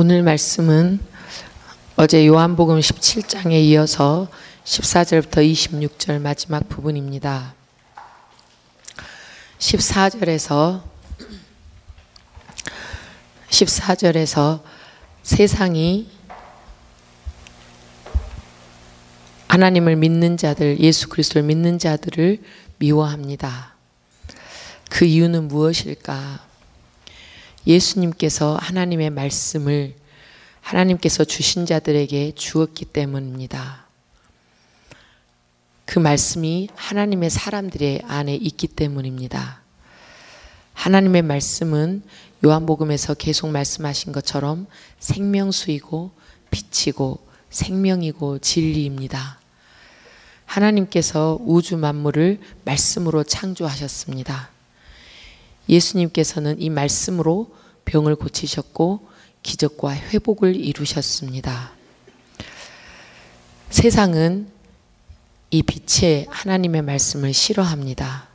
오늘 말씀은 어제 요한복음 17장에 이어서 14절부터 26절 마지막 부분입니다. 14절에서 세상이 하나님을 믿는 자들, 예수 그리스도를 믿는 자들을 미워합니다. 그 이유는 무엇일까? 예수님께서 하나님의 말씀을 하나님께서 주신 자들에게 주었기 때문입니다. 그 말씀이 하나님의 사람들의 안에 있기 때문입니다. 하나님의 말씀은 요한복음에서 계속 말씀하신 것처럼 생명수이고 빛이고 생명이고 진리입니다. 하나님께서 우주 만물을 말씀으로 창조하셨습니다. 예수님께서는 이 말씀으로 병을 고치셨고 기적과 회복을 이루셨습니다. 세상은 이 빛의 하나님의 말씀을 싫어합니다.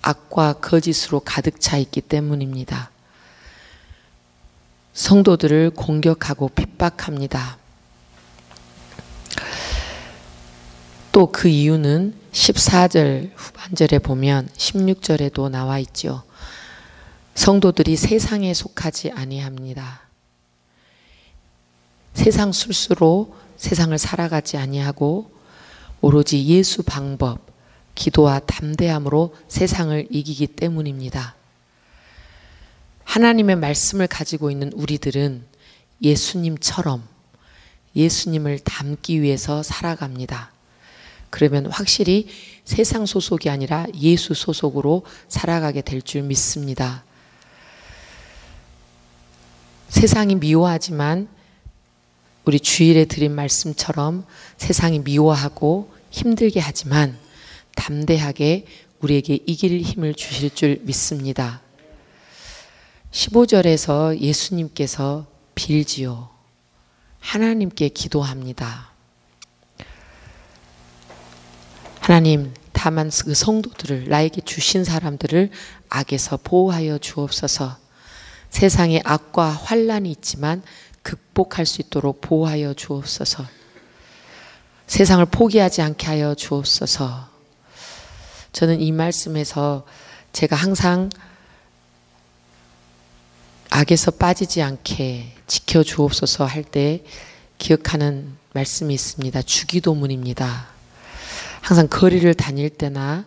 악과 거짓으로 가득 차 있기 때문입니다. 성도들을 공격하고 핍박합니다. 또 그 이유는 14절 후반절에 보면 16절에도 나와 있죠. 성도들이 세상에 속하지 아니합니다. 세상 술수로 세상을 살아가지 아니하고 오로지 예수 방법, 기도와 담대함으로 세상을 이기기 때문입니다. 하나님의 말씀을 가지고 있는 우리들은 예수님처럼 예수님을 닮기 위해서 살아갑니다. 그러면 확실히 세상 소속이 아니라 예수 소속으로 살아가게 될 줄 믿습니다. 세상이 미워하지만 우리 주일에 드린 말씀처럼 세상이 미워하고 힘들게 하지만 담대하게 우리에게 이길 힘을 주실 줄 믿습니다. 15절에서 예수님께서 빌지요. 하나님께 기도합니다. 하나님, 다만 그 성도들을, 나에게 주신 사람들을 악에서 보호하여 주옵소서. 세상에 악과 환난이 있지만 극복할 수 있도록 보호하여 주옵소서. 세상을 포기하지 않게 하여 주옵소서. 저는 이 말씀에서 제가 항상 악에서 빠지지 않게 지켜주옵소서 할 때 기억하는 말씀이 있습니다. 주기도문입니다. 항상 거리를 다닐 때나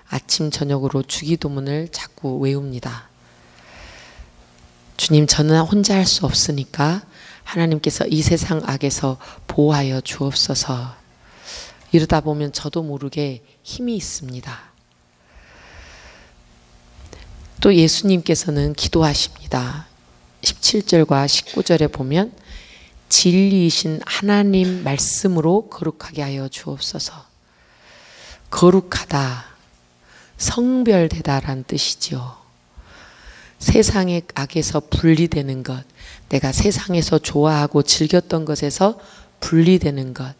아침 저녁으로 주기도문을 자꾸 외웁니다. 주님, 저는 혼자 할 수 없으니까 하나님께서 이 세상 악에서 보호하여 주옵소서. 이러다 보면 저도 모르게 힘이 있습니다. 또 예수님께서는 기도하십니다. 17절과 19절에 보면 진리이신 하나님 말씀으로 거룩하게 하여 주옵소서. 거룩하다, 성별되다라는 뜻이죠. 세상의 악에서 분리되는 것, 내가 세상에서 좋아하고 즐겼던 것에서 분리되는 것,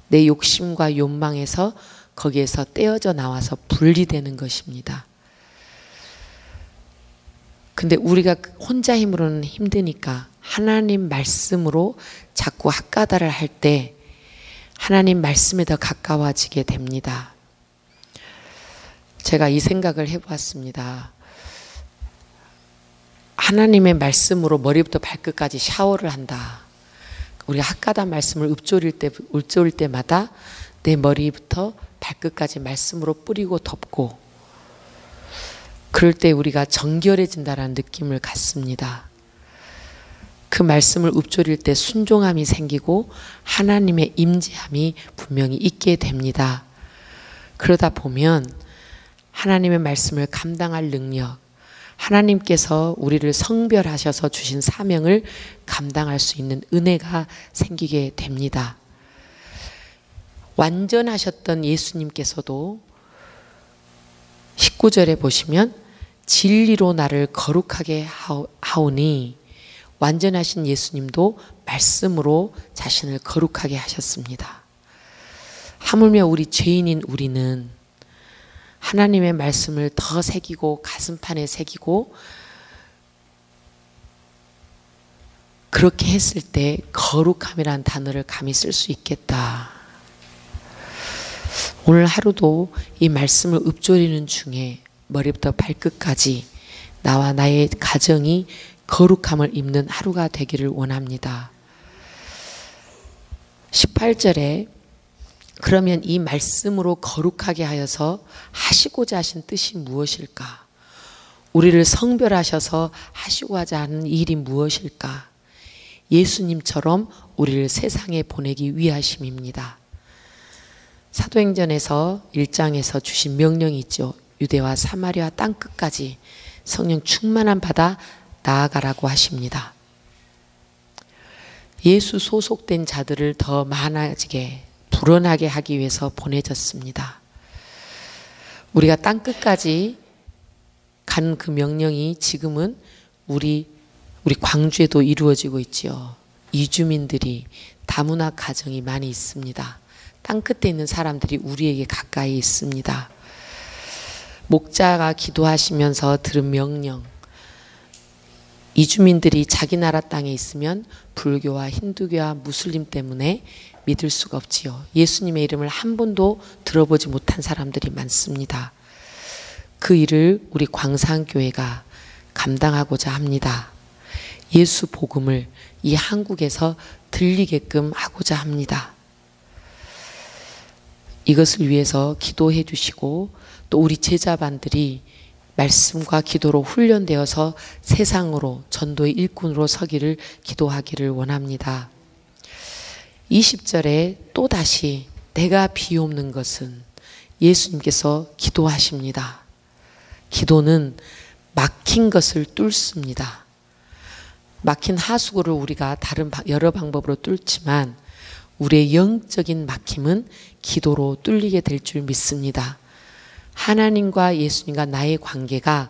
내 욕심과 욕망에서 거기에서 떼어져 나와서 분리되는 것입니다. 근데 우리가 혼자 힘으로는 힘드니까 하나님 말씀으로 자꾸 학가다를 할 때 하나님 말씀에 더 가까워지게 됩니다. 제가 이 생각을 해보았습니다. 하나님의 말씀으로 머리부터 발끝까지 샤워를 한다. 우리가 학가다 말씀을 읊조릴 때마다 내 머리부터 발끝까지 말씀으로 뿌리고 덮고 그럴 때 우리가 정결해진다라는 느낌을 갖습니다. 그 말씀을 읊조릴 때 순종함이 생기고 하나님의 임재함이 분명히 있게 됩니다. 그러다 보면 하나님의 말씀을 감당할 능력, 하나님께서 우리를 성별하셔서 주신 사명을 감당할 수 있는 은혜가 생기게 됩니다. 완전하셨던 예수님께서도 19절에 보시면 진리로 나를 거룩하게 하오니 완전하신 예수님도 말씀으로 자신을 거룩하게 하셨습니다. 하물며 우리 죄인인 우리는 하나님의 말씀을 더 새기고 가슴판에 새기고 그렇게 했을 때 거룩함이라는 단어를 감히 쓸 수 있겠다. 오늘 하루도 이 말씀을 읊조리는 중에 머리부터 발끝까지 나와 나의 가정이 거룩함을 입는 하루가 되기를 원합니다. 18절에 그러면 이 말씀으로 거룩하게 하여서 하시고자 하신 뜻이 무엇일까? 우리를 성별하셔서 하시고자 하는 일이 무엇일까? 예수님처럼 우리를 세상에 보내기 위하심입니다. 사도행전에서 1장에서 주신 명령이 있죠. 유대와 사마리아 땅끝까지 성령 충만한 바다 나아가라고 하십니다. 예수 소속된 자들을 더 많아지게 불어나게 하기 위해서 보내졌습니다. 우리가 땅끝까지 간 그 명령이 지금은 우리 광주에도 이루어지고 있지요. 이주민들이 다문화 가정이 많이 있습니다. 땅끝에 있는 사람들이 우리에게 가까이 있습니다. 목자가 기도하시면서 들은 명령, 이주민들이 자기 나라 땅에 있으면 불교와 힌두교와 무슬림 때문에 믿을 수가 없지요. 예수님의 이름을 한 번도 들어보지 못한 사람들이 많습니다. 그 일을 우리 광산교회가 감당하고자 합니다. 예수 복음을 이 한국에서 들리게끔 하고자 합니다. 이것을 위해서 기도해 주시고 또 우리 제자반들이 말씀과 기도로 훈련되어서 세상으로 전도의 일꾼으로 서기를 기도하기를 원합니다. 20절에 또다시 내가 비옵는 것은 예수님께서 기도하십니다. 기도는 막힌 것을 뚫습니다. 막힌 하수구를 우리가 다른 여러 방법으로 뚫지만 우리의 영적인 막힘은 기도로 뚫리게 될 줄 믿습니다. 하나님과 예수님과 나의 관계가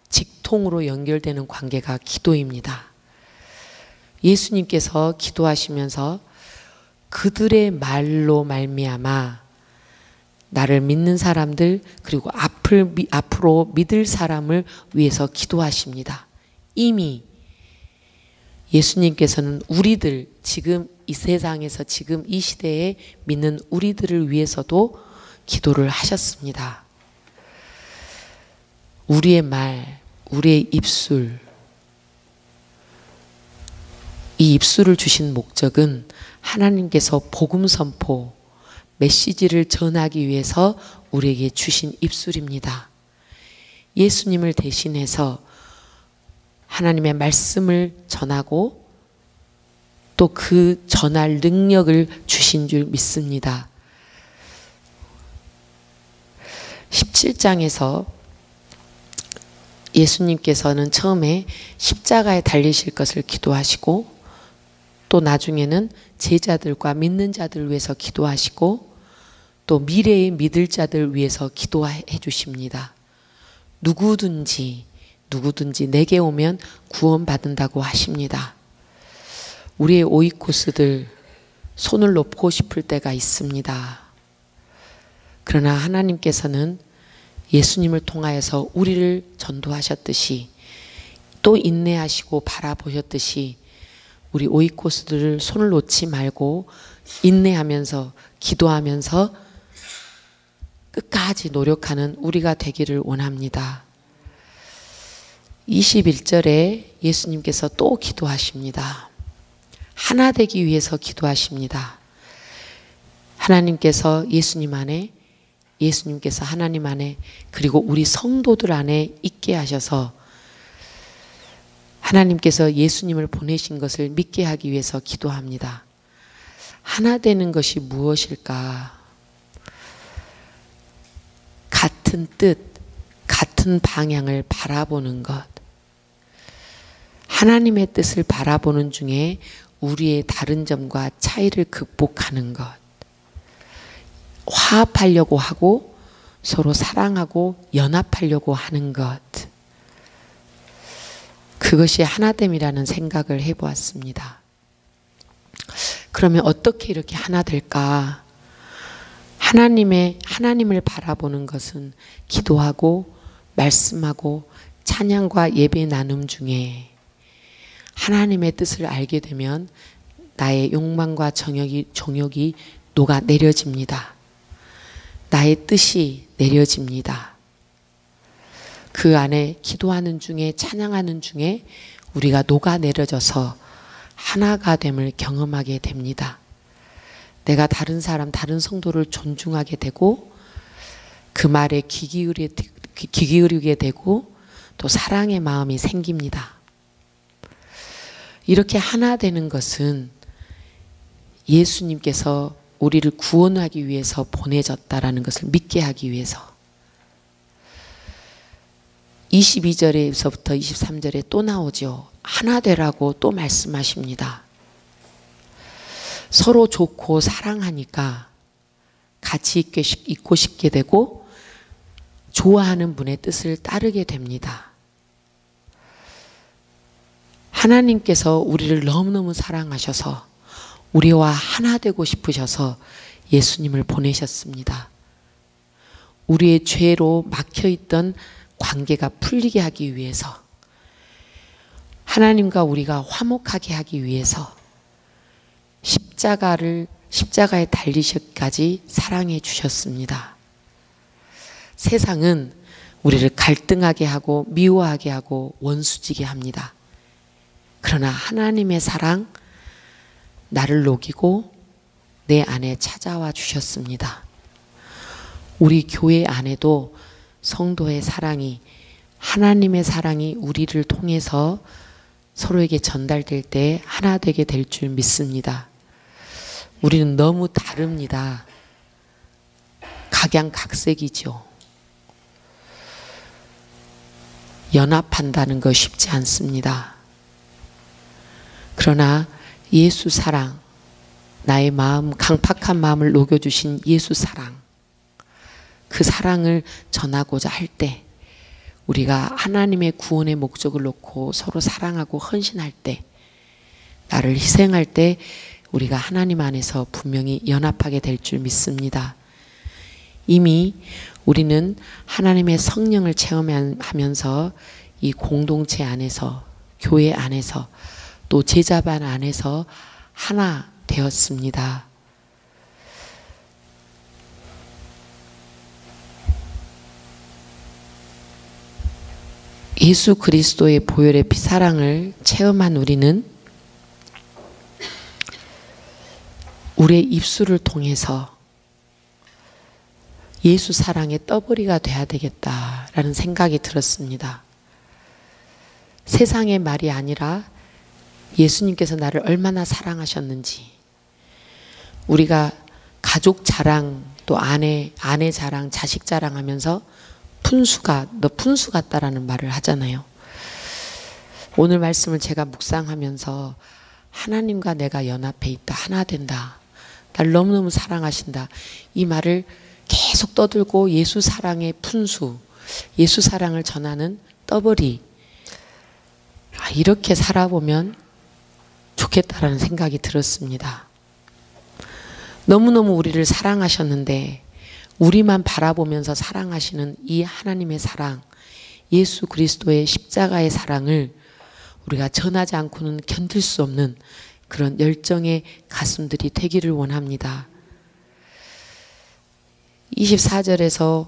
직통으로 연결되는 관계가 기도입니다. 예수님께서 기도하시면서 그들의 말로 말미암아 나를 믿는 사람들 그리고 앞으로 믿을 사람을 위해서 기도하십니다. 이미 예수님께서는 우리들 지금 이 세상에서 지금 이 시대에 믿는 우리들을 위해서도 기도를 하셨습니다. 우리의 말, 우리의 입술, 이 입술을 주신 목적은 하나님께서 복음 선포, 메시지를 전하기 위해서 우리에게 주신 입술입니다. 예수님을 대신해서 하나님의 말씀을 전하고 또 그 전할 능력을 주신 줄 믿습니다. 17장에서 예수님께서는 처음에 십자가에 달리실 것을 기도하시고 또 나중에는 제자들과 믿는 자들을 위해서 기도하시고 또 미래의 믿을 자들을 위해서 기도해 주십니다. 누구든지 내게 오면 구원받는다고 하십니다. 우리의 오이코스들 손을 놓고 싶을 때가 있습니다. 그러나 하나님께서는 예수님을 통하여서 우리를 전도하셨듯이 또 인내하시고 바라보셨듯이 우리 오이코스들을 손을 놓지 말고 인내하면서 기도하면서 끝까지 노력하는 우리가 되기를 원합니다. 21절에 예수님께서 또 기도하십니다. 하나 되기 위해서 기도하십니다. 하나님께서 예수님 안에, 예수님께서 하나님 안에, 그리고 우리 성도들 안에 있게 하셔서 하나님께서 예수님을 보내신 것을 믿게 하기 위해서 기도합니다. 하나 되는 것이 무엇일까? 같은 뜻, 같은 방향을 바라보는 것. 하나님의 뜻을 바라보는 중에 우리의 다른 점과 차이를 극복하는 것. 화합하려고 하고 서로 사랑하고 연합하려고 하는 것. 그것이 하나됨이라는 생각을 해보았습니다. 그러면 어떻게 이렇게 하나 될까? 하나님을 바라보는 것은 기도하고 말씀하고 찬양과 예배 나눔 중에 하나님의 뜻을 알게 되면 나의 욕망과 정욕이 녹아 내려집니다. 나의 뜻이 내려집니다. 그 안에 기도하는 중에 찬양하는 중에 우리가 녹아 내려져서 하나가 됨을 경험하게 됩니다. 내가 다른 사람, 다른 성도를 존중하게 되고 그 말에 귀 기울이게 되고 또 사랑의 마음이 생깁니다. 이렇게 하나 되는 것은 예수님께서 우리를 구원하기 위해서 보내졌다라는 것을 믿게 하기 위해서. 22절에서부터 23절에 또 나오죠. 하나 되라고 또 말씀하십니다. 서로 좋고 사랑하니까 같이 있고 싶게 되고 좋아하는 분의 뜻을 따르게 됩니다. 하나님께서 우리를 너무너무 사랑하셔서 우리와 하나 되고 싶으셔서 예수님을 보내셨습니다. 우리의 죄로 막혀있던 관계가 풀리게 하기 위해서, 하나님과 우리가 화목하게 하기 위해서 십자가에 달리시기까지 사랑해 주셨습니다. 세상은 우리를 갈등하게 하고 미워하게 하고 원수지게 합니다. 그러나 하나님의 사랑, 나를 녹이고 내 안에 찾아와 주셨습니다. 우리 교회 안에도 성도의 사랑이, 하나님의 사랑이 우리를 통해서 서로에게 전달될 때 하나 되게 될 줄 믿습니다. 우리는 너무 다릅니다. 각양각색이죠. 연합한다는 거 쉽지 않습니다. 그러나 예수 사랑, 나의 마음, 강팍한 마음을 녹여주신 예수 사랑, 그 사랑을 전하고자 할 때, 우리가 하나님의 구원의 목적을 놓고 서로 사랑하고 헌신할 때, 나를 희생할 때 우리가 하나님 안에서 분명히 연합하게 될 줄 믿습니다. 이미 우리는 하나님의 성령을 체험하면서 이 공동체 안에서, 교회 안에서, 또 제자반 안에서 하나 되었습니다. 예수 그리스도의 보혈의 피사랑을 체험한 우리는 우리의 입술을 통해서 예수 사랑의 떠벌이가 돼야 되겠다라는 생각이 들었습니다. 세상의 말이 아니라 예수님께서 나를 얼마나 사랑하셨는지, 우리가 가족 자랑, 또 아내 자랑, 자식 자랑하면서 너 푼수 같다라는 말을 하잖아요. 오늘 말씀을 제가 묵상하면서 하나님과 내가 연합해 있다, 하나 된다, 날 너무너무 사랑하신다, 이 말을 계속 떠들고 예수 사랑의 푼수, 예수 사랑을 전하는 떠벌이, 이렇게 살아보면 좋겠다라는 생각이 들었습니다. 너무너무 우리를 사랑하셨는데 우리만 바라보면서 사랑하시는 이 하나님의 사랑, 예수 그리스도의 십자가의 사랑을 우리가 전하지 않고는 견딜 수 없는 그런 열정의 가슴들이 되기를 원합니다. 24절에서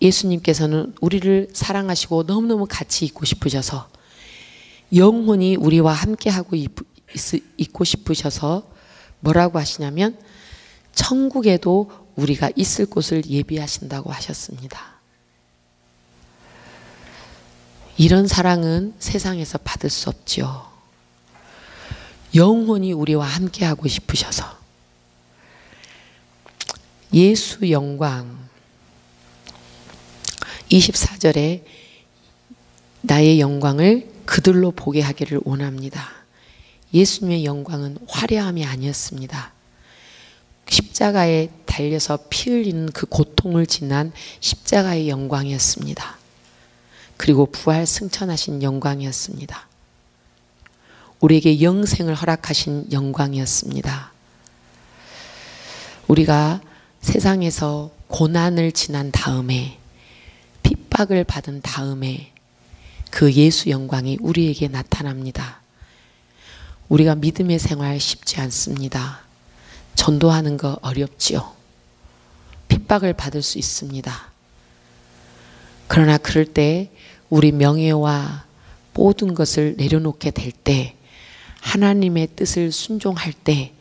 예수님께서는 우리를 사랑하시고 너무너무 같이 있고 싶으셔서, 영원히 우리와 함께하고 있고 싶으셔서 뭐라고 하시냐면 천국에도 우리가 있을 곳을 예비하신다고 하셨습니다. 이런 사랑은 세상에서 받을 수 없죠. 영원히 우리와 함께하고 싶으셔서 예수 영광, 24절에 나의 영광을 그들로 보게 하기를 원합니다. 예수님의 영광은 화려함이 아니었습니다. 십자가에 달려서 피 흘리는 그 고통을 지난 십자가의 영광이었습니다. 그리고 부활 승천하신 영광이었습니다. 우리에게 영생을 허락하신 영광이었습니다. 우리가 세상에서 고난을 지난 다음에, 핍박을 받은 다음에 그 예수 영광이 우리에게 나타납니다. 우리가 믿음의 생활 쉽지 않습니다. 전도하는 거 어렵지요. 핍박을 받을 수 있습니다. 그러나 그럴 때 우리 명예와 모든 것을 내려놓게 될 때, 하나님의 뜻을 순종할 때,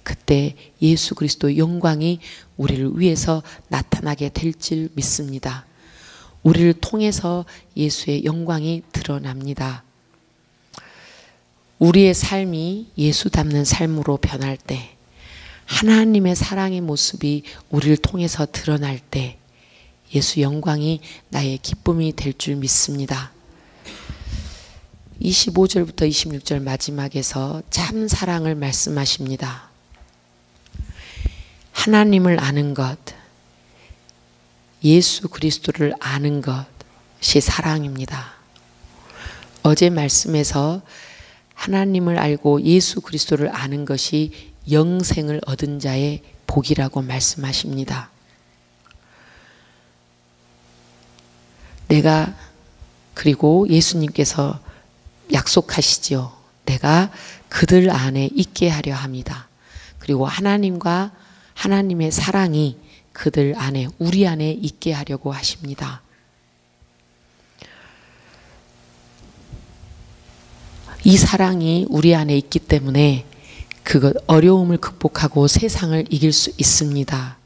그때 예수 그리스도의 영광이 우리를 위해서 나타나게 될 줄 믿습니다. 우리를 통해서 예수의 영광이 드러납니다. 우리의 삶이 예수 닮는 삶으로 변할 때, 하나님의 사랑의 모습이 우리를 통해서 드러날 때 예수 영광이 나의 기쁨이 될 줄 믿습니다. 25절부터 26절 마지막에서 참 사랑을 말씀하십니다. 하나님을 아는 것, 예수 그리스도를 아는 것이 사랑입니다. 어제 말씀에서 하나님을 알고 예수 그리스도를 아는 것이 영생을 얻은 자의 복이라고 말씀하십니다. 그리고 예수님께서 약속하시지요. 내가 그들 안에 있게 하려 합니다. 그리고 하나님과 하나님의 사랑이 그들 안에, 우리 안에 있게 하려고 하십니다. 이 사랑이 우리 안에 있기 때문에 그 어려움을 극복하고 세상을 이길 수 있습니다.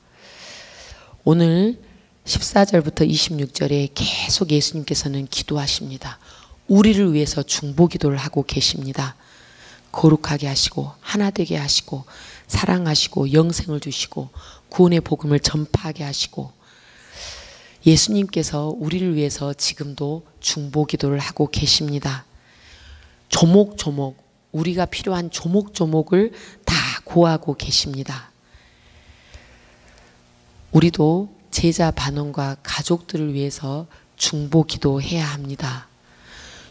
오늘 14절부터 26절에 계속 예수님께서는 기도하십니다. 우리를 위해서 중보기도를 하고 계십니다. 거룩하게 하시고 하나 되게 하시고 사랑하시고 영생을 주시고 구원의 복음을 전파하게 하시고, 예수님께서 우리를 위해서 지금도 중보기도를 하고 계십니다. 조목조목, 우리가 필요한 조목조목을 다 구하고 계십니다. 우리도 제자 반원과 가족들을 위해서 중보기도해야 합니다.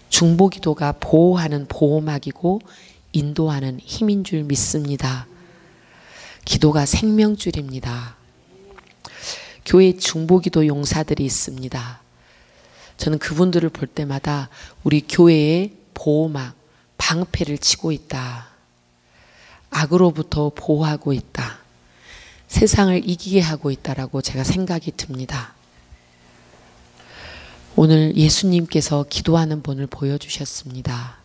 중보기도가 보호하는 보호막이고 인도하는 힘인 줄 믿습니다. 기도가 생명줄입니다. 교회 중보기도 용사들이 있습니다. 저는 그분들을 볼 때마다 우리 교회의 보호막, 방패를 치고 있다. 악으로부터 보호하고 있다. 세상을 이기게 하고 있다라고 제가 생각이 듭니다. 오늘 예수님께서 기도하는 본을 보여주셨습니다.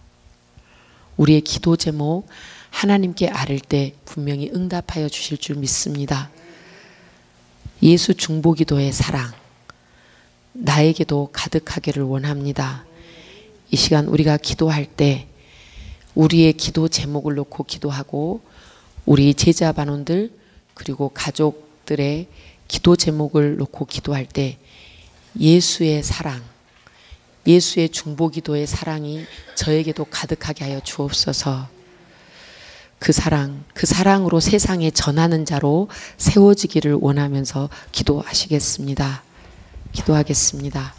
우리의 기도 제목 하나님께 아뢰 때 분명히 응답하여 주실 줄 믿습니다. 예수 중보기도의 사랑 나에게도 가득하기를 원합니다. 이 시간 우리가 기도할 때 우리의 기도 제목을 놓고 기도하고, 우리 제자 반원들 그리고 가족들의 기도 제목을 놓고 기도할 때 예수의 사랑, 예수의 중보기도의 사랑이 저에게도 가득하게 하여 주옵소서. 그 사랑으로 세상에 전하는 자로 세워지기를 원하면서 기도하시겠습니다. 기도하겠습니다.